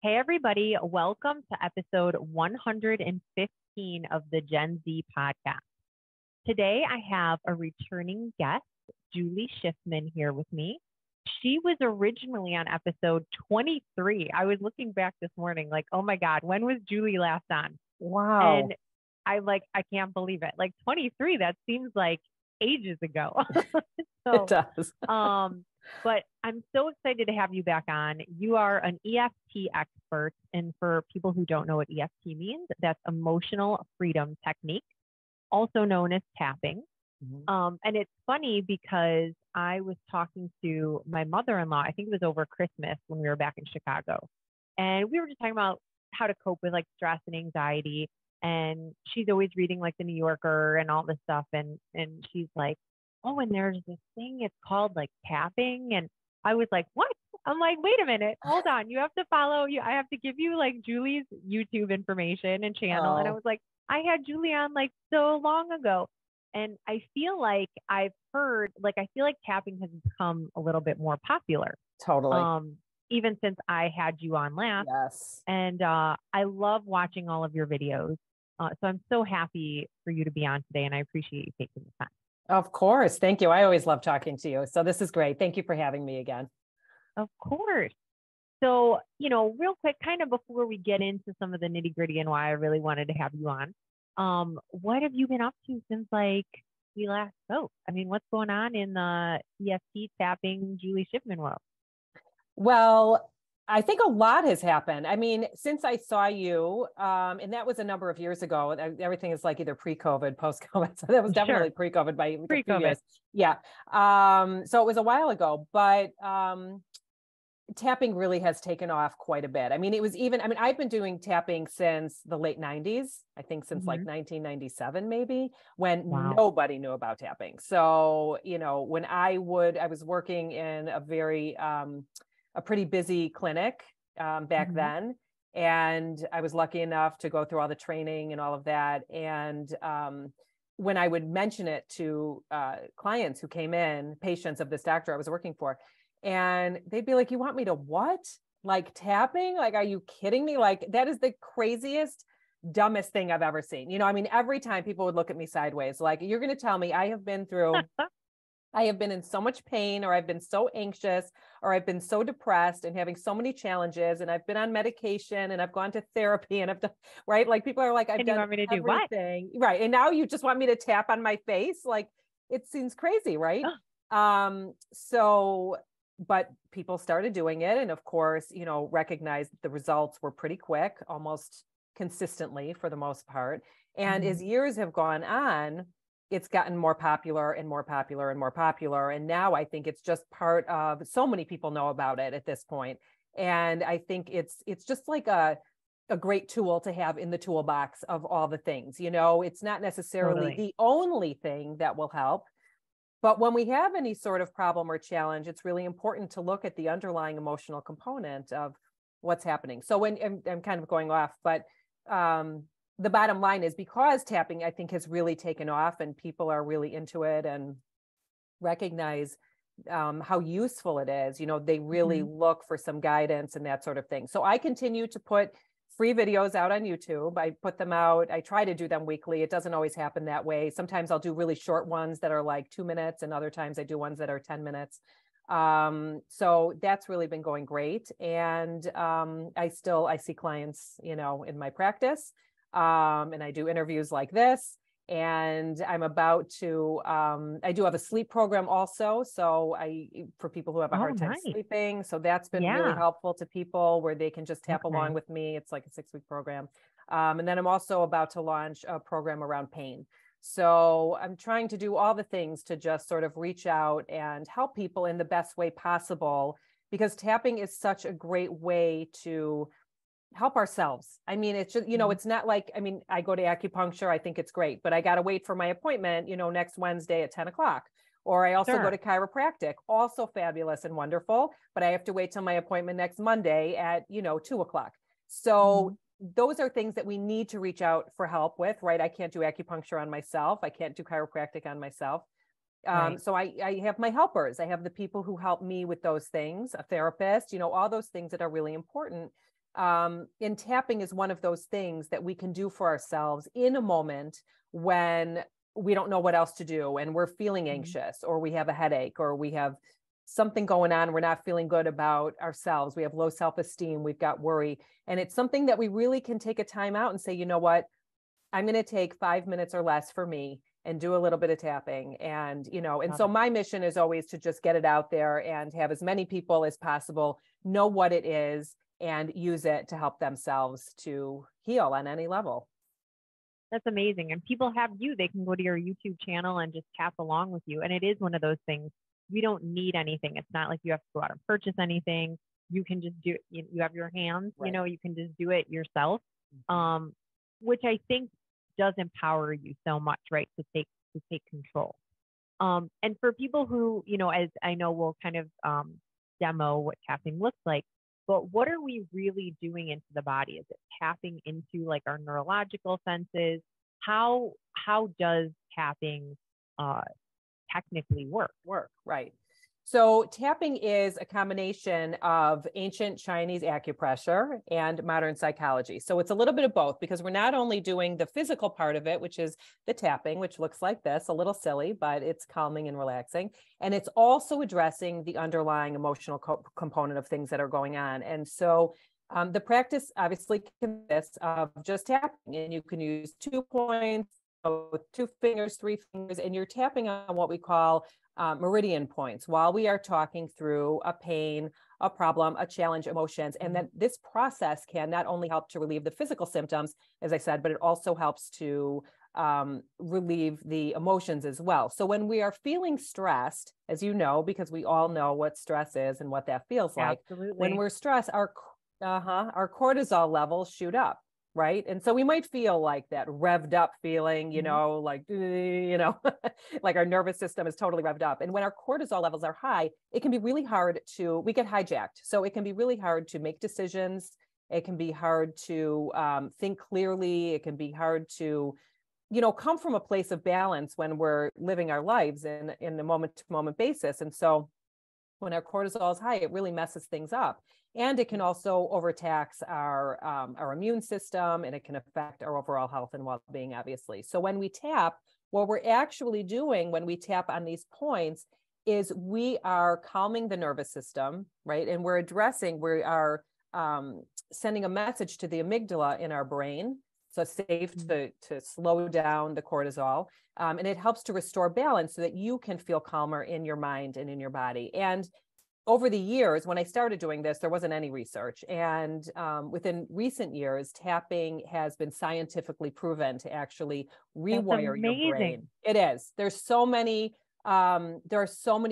Hey, everybody. Welcome to episode 115 of the Gen Z podcast. Today, I have a returning guest, Julie Schiffman, here with me. She was originally on episode 23. I was looking back this morning, like, oh my God, when was Julie last on? Wow. And I can't believe it. Like 23, that seems like ages ago. It So, does. but I'm so excited to have you back on. You are an EFT expert. And for people who don't know what EFT means, that's emotional freedom technique, also known as tapping. Mhm. And it's funny because I was talking to my mother-in-law, I think it was over Christmas when we were back in Chicago. And we were just talking about how to cope with like stress and anxiety. And she's always reading like the New Yorker and all this stuff. And she's like, oh, and there's this thing, it's called like tapping. And I was like, what? I'm like, wait a minute, hold on. You have to follow you. I have to give you like Julie's YouTube information and channel. And I Oh, was like, I had Julie on like so long ago. And I feel like I've heard, like, I feel like tapping has become a little bit more popular, totally. um, even since I had you on last. Yes. And I love watching all of your videos. So I'm so happy for you to be on today, and I appreciate you taking the time. Of course. Thank you. I always love talking to you. So this is great. Thank you for having me again. Of course. So, real quick, kind of before we get into some of the nitty gritty and why I really wanted to have you on, what have you been up to since like we last spoke? I mean, what's going on in the EFT tapping Julie Schiffman world? Well, I think a lot has happened. I mean, since I saw you, and that was a number of years ago, everything is like either pre-COVID, post-COVID. So that was Sure, definitely pre-COVID by like a few pre-COVID. years. Yeah. So it was a while ago, but tapping really has taken off quite a bit. I mean, I've been doing tapping since the late 90s, I think since like Hmm. 1997, maybe, when Wow. nobody knew about tapping. So, when I was working in a pretty busy clinic back Hmm. then. And I was lucky enough to go through all the training and all of that. And when I would mention it to clients who came in, patients of this doctor I was working for, and they'd be like, you want me to what? Like tapping? Like, are you kidding me? Like, that is the craziest, dumbest thing I've ever seen. Every time people would look at me sideways, like, you're going to tell me I have been in so much pain, or I've been so anxious, or I've been so depressed and having so many challenges, and I've been on medication and I've gone to therapy and I've done, right? Like, people are like, I've And you done want me to do what? everything. Right. And now you just want me to tap on my face. Like, it seems crazy. Right. So, but people started doing it. And of course, recognized the results were pretty quick, almost consistently for the most part. And Mhm. as years have gone on, it's gotten more popular and more popular and more popular. And now I think it's just part of, so many people know about it at this point. And I think it's just like a great tool to have in the toolbox of all the things. It's not necessarily Totally. the only thing that will help. But when we have any sort of problem or challenge, it's really important to look at the underlying emotional component of what's happening. So when I'm kind of going off, but the bottom line is, because tapping, I think, has really taken off and people are really into it and recognize how useful it is. They really Mhm. look for some guidance and that sort of thing. So I continue to put free videos out on YouTube. I put them out. I try to do them weekly. It doesn't always happen that way. Sometimes I'll do really short ones that are like 2 minutes, and other times I do ones that are 10 minutes. So that's really been going great. And I see clients, in my practice. And I do interviews like this. And I'm about to, I do have a sleep program also. So for people who have a Oh, hard time nice. sleeping. So that's been really Yeah. helpful to people, where they can just tap along Okay. with me. It's like a 6-week program. And then I'm also about to launch a program around pain. So I'm trying to do all the things to just sort of reach out and help people in the best way possible, because tapping is such a great way to help ourselves. I mean, it's just, Mhm. it's not like, I go to acupuncture, I think it's great, but I got to wait for my appointment, next Wednesday at 10 o'clock. Or I also go Sure. to chiropractic, also fabulous and wonderful, but I have to wait till my appointment next Monday at, 2 o'clock. So Mhm. those are things that we need to reach out for help with, right? I can't do acupuncture on myself. I can't do chiropractic on myself. Right. So I have my helpers. I have the people who help me with those things, a therapist, all those things that are really important. And tapping is one of those things that we can do for ourselves in a moment when we don't know what else to do and we're feeling anxious, or we have a headache, or we have something going on. We're not feeling good about ourselves. We have low self-esteem. We've got worry. And it's something that we really can take a time out and say, you know what, I'm going to take 5 minutes or less for me and do a little bit of tapping. And, and so my mission is always to just get it out there and have as many people as possible know what it is and use it to help themselves to heal on any level. That's amazing. And people have they can go to your YouTube channel and just tap along with you. And it is one of those things, we don't need anything. It's not like you have to go out and purchase anything. You can just do it. You have your hands, right. You can just do it yourself. Which I think does empower you so much, right? To take control. And for people who, as I know, we'll kind of demo what tapping looks like, but what are we really doing into the body? Is it tapping into like our neurological senses? How does tapping technically work? Right. So tapping is a combination of ancient Chinese acupressure and modern psychology. So it's a little bit of both, because we're not only doing the physical part of it, which is the tapping, which looks like this, a little silly, but it's calming and relaxing. And it's also addressing the underlying emotional component of things that are going on. And so the practice obviously consists of just tapping, and you can use 2 points, 2 fingers, 3 fingers, and you're tapping on what we call meridian points while we are talking through a pain, a problem, a challenge, emotions. And then this process can not only help to relieve the physical symptoms, as I said, but it also helps to relieve the emotions as well. So when we are feeling stressed, as you know, because we all know what stress is and what that feels like, Absolutely. when we're stressed, our cortisol levels shoot up. Right. And so we might feel like that revved up feeling, like, like our nervous system is totally revved up. And when our cortisol levels are high, it can be really hard we get hijacked. So it can be really hard to make decisions. It can be hard to think clearly. It can be hard to, come from a place of balance when we're living our lives in a moment to moment basis. And so when our cortisol is high, it really messes things up. And it can also overtax our immune system, and it can affect our overall health and well-being, obviously. So when we tap, what we're actually doing when we tap on these points is we are calming the nervous system, right? And we are sending a message to the amygdala in our brain. So it's safe to slow down the cortisol. And it helps to restore balance so that you can feel calmer in your mind and in your body. And over the years, when I started doing this, there wasn't any research. And within recent years, tapping has been scientifically proven to actually rewire your brain. It is. There are so many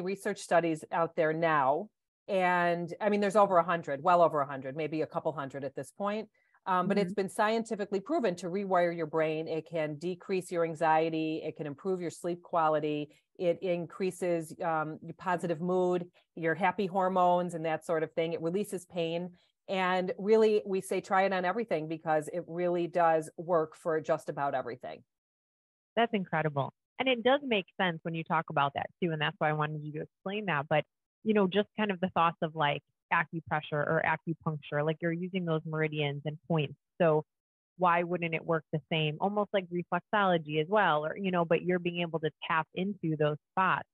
research studies out there now. And I mean, there's over 100, well over 100, maybe a couple hundred at this point. But it's been scientifically proven to rewire your brain. It can decrease your anxiety. It can improve your sleep quality. It increases your positive mood, your happy hormones, and that sort of thing. It releases pain. And really, we say try it on everything, because it really does work for just about everything. That's incredible. And it does make sense when you talk about that too. And that's why I wanted you to explain that. But, just kind of the thoughts of like acupressure or acupuncture, like you're using those meridians and points. So why wouldn't it work the same? Almost like reflexology as well, or, but you're being able to tap into those spots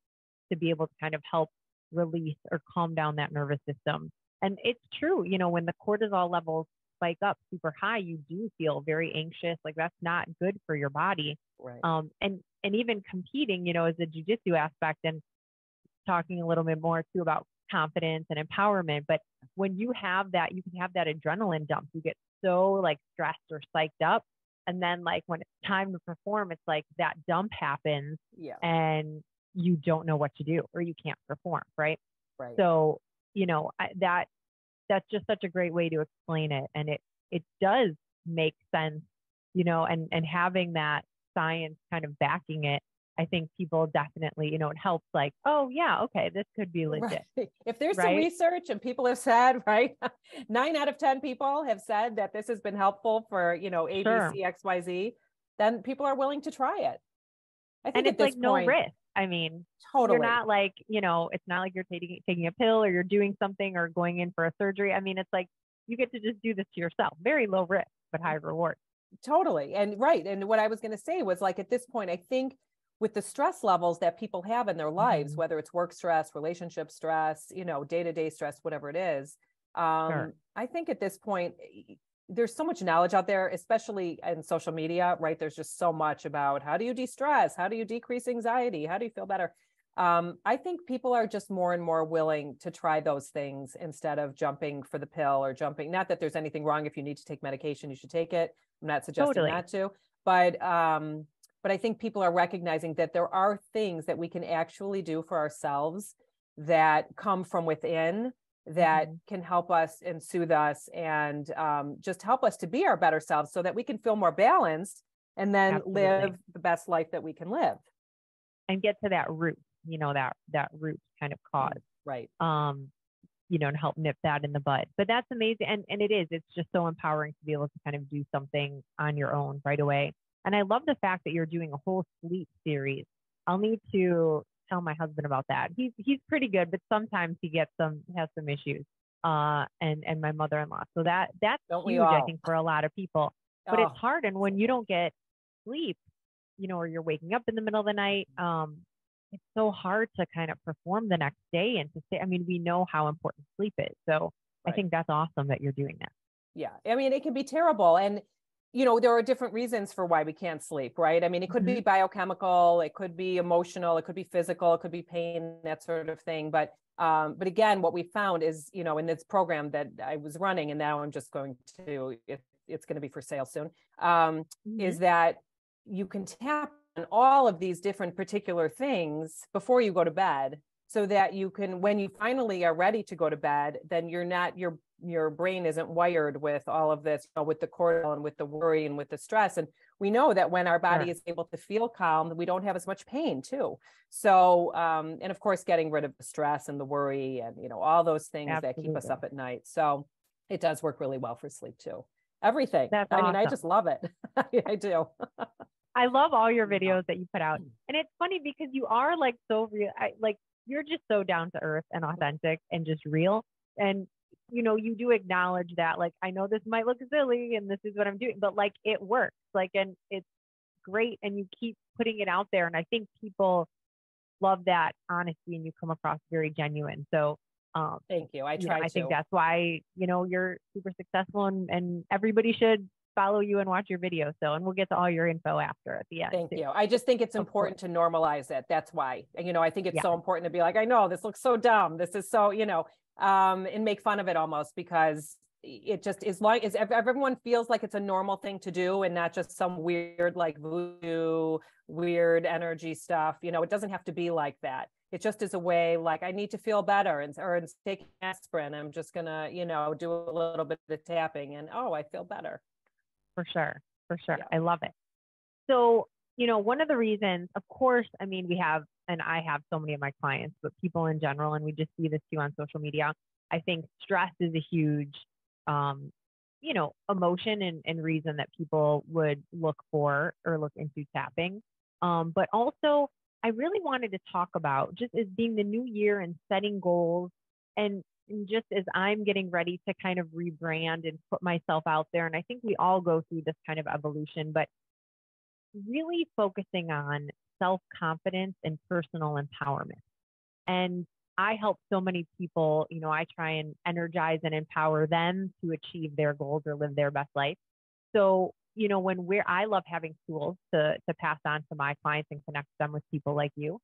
to be able to kind of help release or calm down that nervous system. And it's true, when the cortisol levels spike up super high, you do feel very anxious. Like that's not good for your body. Right. And even competing, as a jujitsu aspect, and talking a little bit more too about confidence and empowerment. But when you have that, you can have that adrenaline dump. You get so like stressed or psyched up. And then like when it's time to perform, it's like that dump happens and you don't know what to do, or you can't perform. Right. So, that's just such a great way to explain it. And it does make sense, and having that science kind of backing it, I think people definitely, it helps like, oh yeah, okay, this could be legit. Right. If there's some research and people have said, 9 out of 10 people have said that this has been helpful for, A, B, C, X, Y, Z, then people are willing to try it. I think and it's like no risk. I mean, totally. You're not like, it's not like you're taking a pill or you're doing something or going in for a surgery. I mean, it's like you get to just do this to yourself. Very low risk, but high reward. Totally. And right. And what I was going to say was like, at this point, I think with the stress levels that people have in their lives, whether it's work stress, relationship stress, day-to-day stress, whatever it is, Sure. I think at this point, there's so much knowledge out there, especially in social media, right? There's just so much about how do you de-stress? How do you decrease anxiety? How do you feel better? I think people are just more and more willing to try those things instead of jumping for the pill or jumping. Not that there's anything wrong. If you need to take medication, you should take it. I'm not suggesting Totally. not to, but I think people are recognizing that there are things that we can actually do for ourselves that come from within that can help us and soothe us and just help us to be our better selves so that we can feel more balanced and then Absolutely. live the best life that we can live. And get to that root, that root kind of cause. Right. To help nip that in the bud. But that's amazing. And it's just so empowering to be able to kind of do something on your own right away. And I love the fact that you're doing a whole sleep series. I'll need to tell my husband about that. He's pretty good, but sometimes he has some issues. And my mother-in-law. So that's huge, I think, for a lot of people. But it's hard. And when you don't get sleep, or you're waking up in the middle of the night, it's so hard to kind of perform the next day and to say, we know how important sleep is. So I think that's awesome that you're doing that. Yeah. It can be terrible. And, there are different reasons for why we can't sleep, right? It could be biochemical, it could be emotional, it could be physical, it could be pain, that sort of thing. But again, what we found is, in this program that I was running, and now I'm just going to, it's going to be for sale soon, is that you can tap on all of these different particular things before you go to bed, so that you can, when you finally are ready to go to bed, then your brain isn't wired with all of this, with the cortisol and with the worry and with the stress. And we know that when our body is able to feel calm, we don't have as much pain too. So, and of course, getting rid of the stress and the worry and, all those things that keep us up at night. So it does work really well for sleep too. Everything. That's awesome. I just love it. I do. I love all your videos that you put out. And it's funny because you are like so real, you're just so down to earth and authentic and just real. And, you do acknowledge that, I know this might look silly and this is what I'm doing, but it works, and it's great. And you keep putting it out there. And I think people love that honesty and you come across very genuine. So, thank you. I try to. I think that's why, you're super successful and everybody should follow you and watch your video. So, and we'll get to all your info after at the end. Thank you. I just think it's important to normalize it. That's why, I think it's so important to be like, I know this looks so dumb. This is so, and make fun of it almost, because it just, as long as everyone feels like it's a normal thing to do and not just some weird, voodoo, weird energy stuff, it doesn't have to be like that. It just is a way, I need to feel better or take aspirin. I'm just gonna, do a little bit of tapping and, I feel better. For sure. Yeah. I love it. So, one of the reasons, of course, we have, and I have so many of my clients, but people in general, and we just see this too on social media. I think stress is a huge, emotion and reason that people would look for or look into tapping. But also, I really wanted to talk about just as being the new year and setting goals, and just as I'm getting ready to kind of rebrand and put myself out there. And I think we all go through this kind of evolution, but really focusing on self-confidence and personal empowerment. And I help so many people, I try and energize and empower them to achieve their goals or live their best life. So, I love having tools to pass on to my clients and connect them with people like you.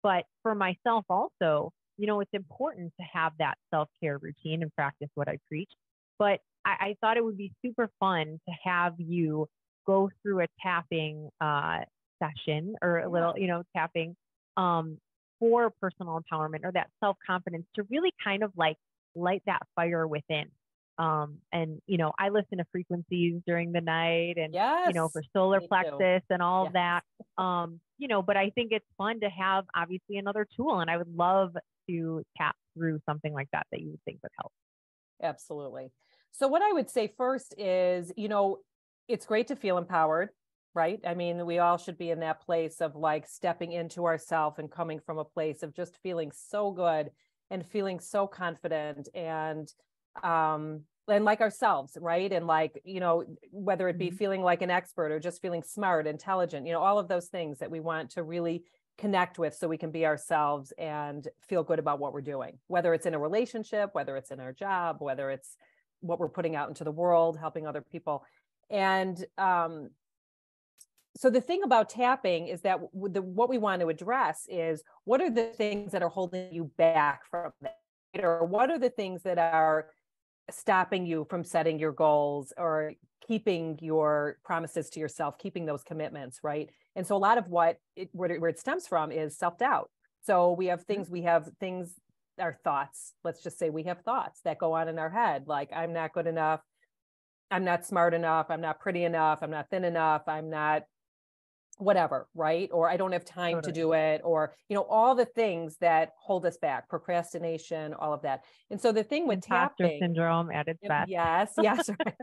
But for myself also, it's important to have that self-care routine and practice what I preach. But I thought it would be super fun to have you go through a tapping session or a little, tapping for personal empowerment or that self-confidence to really kind of light that fire within. And, I listen to frequencies during the night and, for solar plexus and all of that. But I think it's fun to have obviously another tool, and I would love to tap through something like that you would think would help. Absolutely. So what I would say first is, it's great to feel empowered, right? We all should be in that place of stepping into ourselves and coming from a place of just feeling so good and feeling so confident and and like ourselves, right? And like, whether it be feeling like an expert or just feeling smart, intelligent, all of those things that we want to really connect with so we can be ourselves and feel good about what we're doing, whether it's in a relationship, whether it's in our job, whether it's what we're putting out into the world, helping other people. And so the thing about tapping is that what we want to address is, what are the things that are holding you back from that? Or what are the things that are stopping you from setting your goals or keeping your promises to yourself, keeping those commitments, right? And so a lot of where it stems from is self-doubt. So we have things, our thoughts, let's just say we have thoughts that go on in our head, like, I'm not good enough, I'm not smart enough, I'm not pretty enough, I'm not thin enough, I'm not whatever, right? Or I don't have time to do it, or, all the things that hold us back, procrastination, all of that. And so the thing with Imposter tapping, syndrome at its best. yes, right.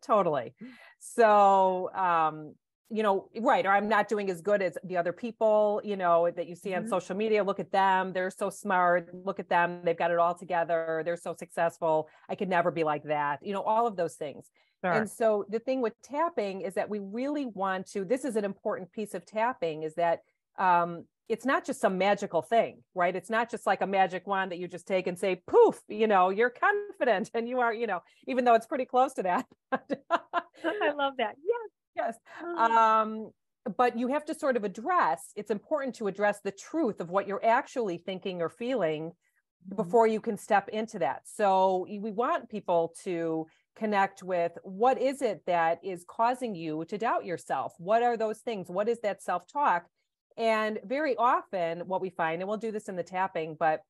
Totally. So, right. Or I'm not doing as good as the other people, that you see on social media. Look at them. They're so smart. Look at them. They've got it all together. They're so successful. I could never be like that. All of those things. Sure. And so the thing with tapping is that we really want to, this is an important piece of tapping, is that it's not just some magical thing, right? It's not just like a magic wand that you just take and say, poof, you're confident and you are, even though it's pretty close to that. I love that. Yes. But you have to sort of it's important to address the truth of what you're actually thinking or feeling before you can step into that. So we want people to connect with, what is it that is causing you to doubt yourself? What are those things? What is that self-talk? And very often what we find, and we'll do this in the tapping, but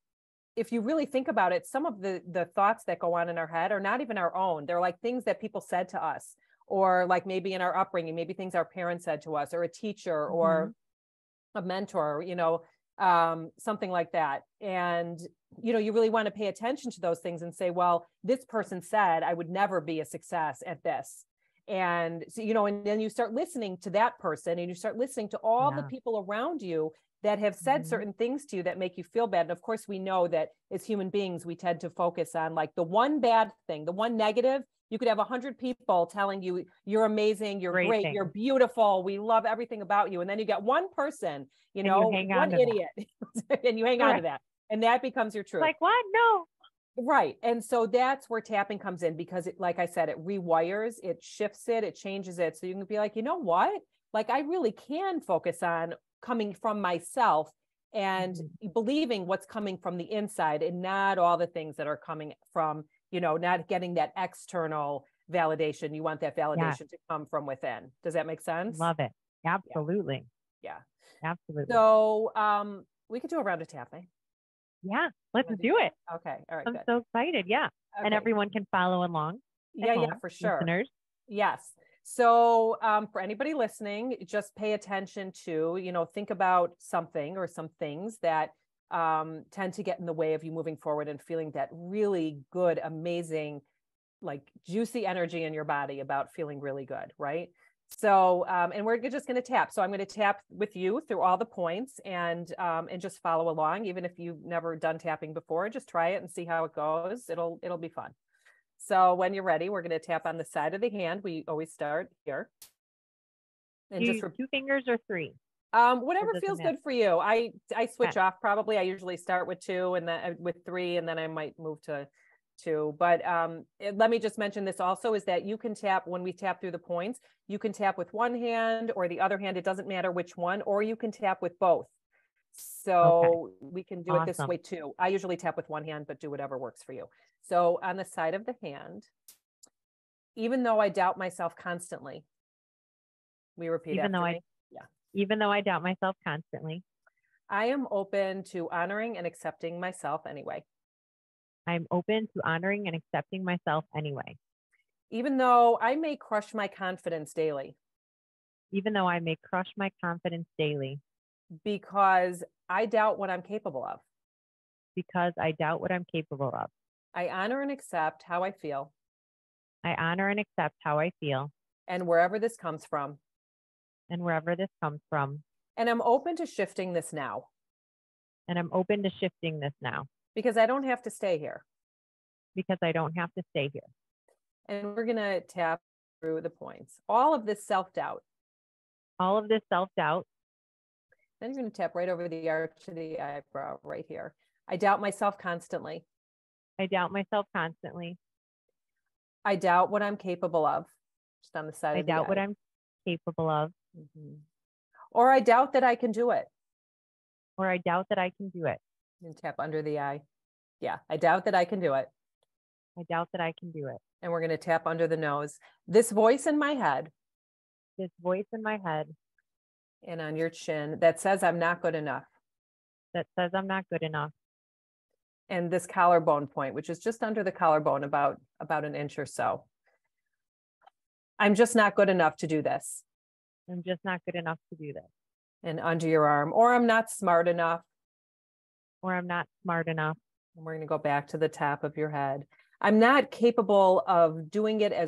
if you really think about it, some of the thoughts that go on in our head are not even our own. They're like things that people said to us, or like maybe in our upbringing, maybe things our parents said to us, or a teacher or a mentor, something like that. And, you really want to pay attention to those things and say, well, this person said I would never be a success at this. And so, and then you start listening to that person, and you start listening to all the people around you that have said certain things to you that make you feel bad. And of course, we know that as human beings, we tend to focus on like the one bad thing, the one negative. You could have 100 people telling you you're amazing, you're great, you're beautiful, we love everything about you. And then you get one person, one idiot, and you hang on to that. And that becomes your truth. Like, what? No. Right. And so that's where tapping comes in, because it, like I said, it rewires, it shifts it, it changes it. So you can be like, you know what? Like, I really can focus on coming from myself and believing what's coming from the inside, and not all the things that are coming from, not getting that external validation. You want that validation to come from within. Does that make sense? Love it. Absolutely. Yeah. Absolutely. So we could do a round of tapping. Yeah, let's do it. Okay. All right. I'm so excited. Yeah. Okay. And everyone can follow along. Yeah, for sure. Listeners. Yes. So for anybody listening, just pay attention to, think about something or some things that tend to get in the way of you moving forward and feeling that really good, amazing, like juicy energy in your body about feeling really good. Right. So, and we're just going to tap. So I'm going to tap with you through all the points, and just follow along. Even if you've never done tapping before, just try it and see how it goes. It'll be fun. So when you're ready, we're going to tap on the side of the hand. We always start here. And just for 2 fingers or 3? Whatever feels good for you. I switch off probably. I usually start with 2 and then with 3, and then I might move to 2. But let me just mention this also, is that you can tap, when we tap through the points, you can tap with one hand or the other hand. It doesn't matter which one, or you can tap with both. So we can do it this way too. I usually tap with one hand, but do whatever works for you. So on the side of the hand, even though I doubt myself constantly, we repeat after me. Even though I doubt myself constantly, I am open to honoring and accepting myself anyway. I'm open to honoring and accepting myself anyway. Even though I may crush my confidence daily. Even though I may crush my confidence daily. Because I doubt what I'm capable of. Because I doubt what I'm capable of. I honor and accept how I feel. I honor and accept how I feel. And wherever this comes from. And wherever this comes from. And I'm open to shifting this now. And I'm open to shifting this now. Because I don't have to stay here. because I don't have to stay here. And we're going to tap through the points. All of this self-doubt. All of this self-doubt. Then you're going to tap right over the arch of the eyebrow right here. I doubt myself constantly. I doubt myself constantly. I doubt what I'm capable of. Just on the side I of the doubt what eye. I'm capable of. Or I doubt that I can do it. Or I doubt that I can do it. And tap under the eye. Yeah, I doubt that I can do it. I doubt that I can do it. And we're going to tap under the nose. This voice in my head. This voice in my head. And on your chin that says I'm not good enough. That says I'm not good enough. And this collarbone point, which is just under the collarbone, about an inch or so. I'm just not good enough to do this. I'm just not good enough to do this. And under your arm, or I'm not smart enough. Or I'm not smart enough. And we're going to go back to the top of your head. I'm not capable of doing it as